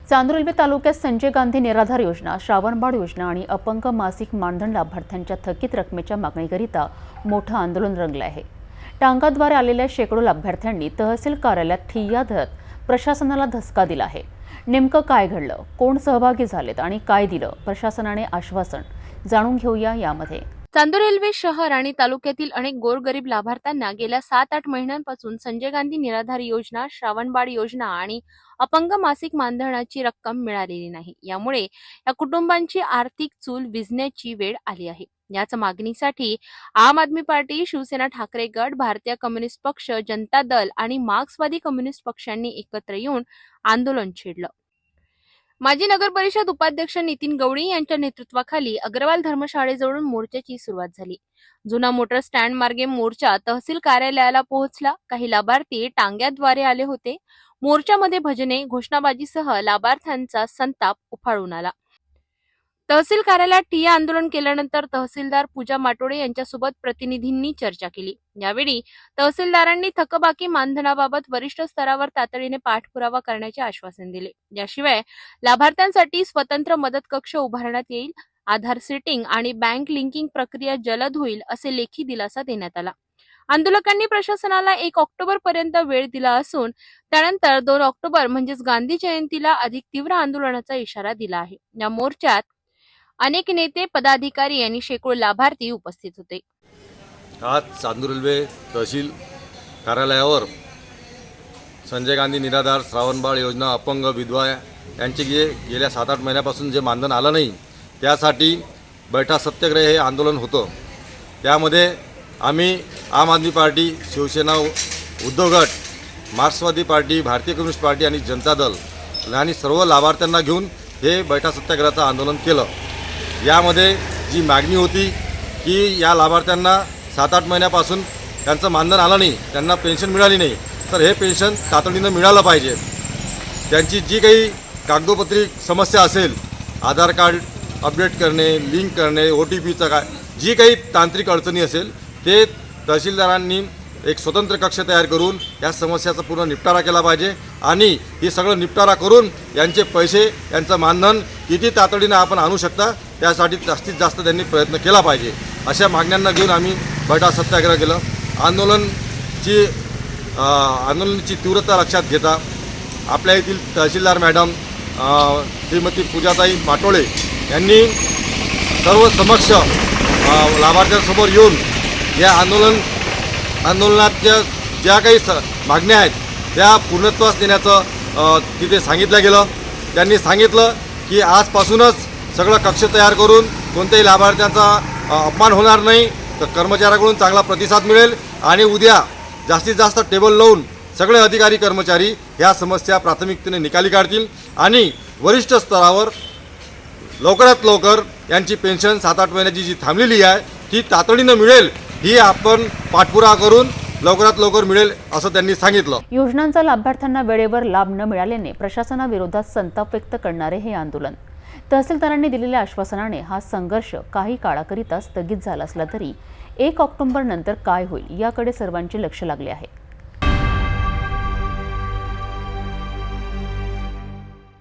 Chandur railway तालुक्यात संजय गांधी निराधार योजना, श्रावणबाळ योजना आणि अपंग मासिक मानधन लाभार्थ्यांच्या थकीत रकमेच्या मागणीकरिता मोठं आंदोलन रंगलं आहे। टांगाद्वारे आलेल्या शेकडो लाभार्थ्यांनी तहसील कार्यालयात ठिय्या धरत प्रशासनाला धसका दिला आहे। नेमकं काय घडलं, कोण सहभागी झालेत आणि काय दिलं प्रशासनाने आश्वासन, जाणून घेऊया यामध्ये। चांदूर रेल्वे शहर आणि तालुक्यातील अनेक गोरगरीब लाभार्थ्यांना गेल्या 7-8 महिन्यांपासून संजय गांधी निराधार योजना, श्रावणबाळ योजना आणि अपंग मासिक मानधनाची रक्कम मिळालेली नाही। यामुळे या कुटुंबांची आर्थिक चूल विझण्याची वेळ आली आहे। याच मागणीसाठी आम आदमी पार्टी, शिवसेना ठाकरे गट, भारतीय कम्युनिस्ट पक्ष, जनता दल आणि मार्क्सवादी कम्युनिस्ट पक्षांनी एकत्र येऊन आंदोलन छेडलं। माजी नगर परिषद उपाध्यक्ष नितीन गवळी यांच्या नेतृत्वाखाली अग्रवाल धर्मशाळेजवळून मोर्चाची सुरुवात झाली। जुना मोटर स्टँड मार्गे मोर्चा तहसील कार्यालयाला पोहोचला। काही लाभार्थी टांग्याद्वारे आले होते। मोर्चामध्ये भजने, घोषणाबाजीसह लाभार्थ्यांचा संताप उफाळून आला। तहसील कार्यालयात ठिय्या आंदोलन केल्यानंतर तहसीलदार पूजा माटोळे यांच्यासोबत प्रतिनिधींनी चर्चा केली। यावेळी तहसीलदारांनी थकबाकी मानधनाबाबत वरिष्ठ स्तरावर तातडीने पाठपुरावा करण्याचे आश्वासन दिले। याशिवाय लाभार्थ्यांसाठी स्वतंत्र मदत कक्ष उभारण्यात येईल, आधार सेटिंग आणि बँक लिंकिंग प्रक्रिया जलद होईल असे लेखी दिलासा देण्यात आला। आंदोलकांनी प्रशासनाला 1 ऑक्टोबर पर्यंत वेळ दिला असून त्यानंतर 2 ऑक्टोबर म्हणजेच गांधी जयंतीला अधिक तीव्र आंदोलनाचा इशारा दिला आहे। या मोर्चात अनेक नेते, पदाधिकारी आणि शेकडो लाभार्थी उपस्थित होते। आज चांदूर रेल्वे तहसील कार्यालयावर संजय गांधी निराधार, श्रावणबाळ योजना, अपंग विधवा यांचे गेल्या 7-8 महिन्यापासून जे मानधन आलं नाही त्यासाठी बैठा सत्याग्रह हे आंदोलन होतं। त्यामध्ये आम्ही आम आदमी पार्टी, शिवसेना, उद्धव गट, मार्क्सवादी पार्टी, भारतीय कम्युनिस्ट पार्टी आणि जनता दल आणि सर्व लाभार्थ्यांना घेऊन हे बैठा सत्याग्रहाचं आंदोलन केलं। यामध्ये जी मागणी होती की या लाभार्थ्यांना 7-8 महिन्यापासून त्यांचं मानधन आलं नाही, त्यांना पेन्शन मिळाली नाही, तर हे पेन्शन तातडीनं मिळालं पाहिजे। त्यांची जी काही कागदोपत्री समस्या असेल, आधार कार्ड अपडेट करणे, लिंक करणे, OTPचं काय जी काही तांत्रिक अडचणी असेल ते तहसीलदारांनी एक स्वतंत्र कक्ष तयार करून या समस्याचा पूर्ण निपटारा केला पाहिजे आणि हे सगळं निपटारा करून यांचे पैसे, यांचं मानधन किती तातडीनं आपण आणू शकता त्यासाठी जास्तीत जास्त त्यांनी प्रयत्न केला पाहिजे। अशा मागण्यांना घेऊन आम्ही बैठा सत्याग्रह केलं। आंदोलनाची तीव्रता लक्षात घेता आपल्या येथील तहसीलदार मॅडम श्रीमती पूजाताई माटोळे यांनी सर्व समक्ष लाभार्थ्यांसमोर येऊन या आंदोलनाच्या ज्या काही मागण्या आहेत त्या पूर्णत्वास देण्याचं तिथे सांगितलं गेलं। त्यांनी सांगितलं की आजपासूनच सगळं कक्ष तयार करून कोणत्याही लाभार्थ्यांचा अपमान होणार नाही, तर कर्मचाऱ्याकडून चांगला प्रतिसाद मिळेल आणि उद्या जास्तीत जास्त टेबल लावून सगळे अधिकारी कर्मचारी ह्या समस्या प्राथमिकतेने निकाली काढतील आणि वरिष्ठ स्तरावर लवकरात लवकर यांची पेन्शन 7-8 महिन्याची जी थांबलेली आहे ती तातडीनं मिळेल, ही आपण पाठपुरावा करून लवकरात लवकर मिळेल असं त्यांनी सांगितलं। योजनांचा लाभार्थ्यांना वेळेवर लाभ न मिळाल्याने प्रशासनाविरोधात संताप व्यक्त करणारे हे आंदोलन। तहसीलदारांनी दिलेल्या आश्वासनाने हा संघर्ष काही काळाकरिता स्थगित झाला असला तरी 1 ऑक्टोबर नंतर काय होईल याकडे सर्वांचे लक्ष लागले आहे।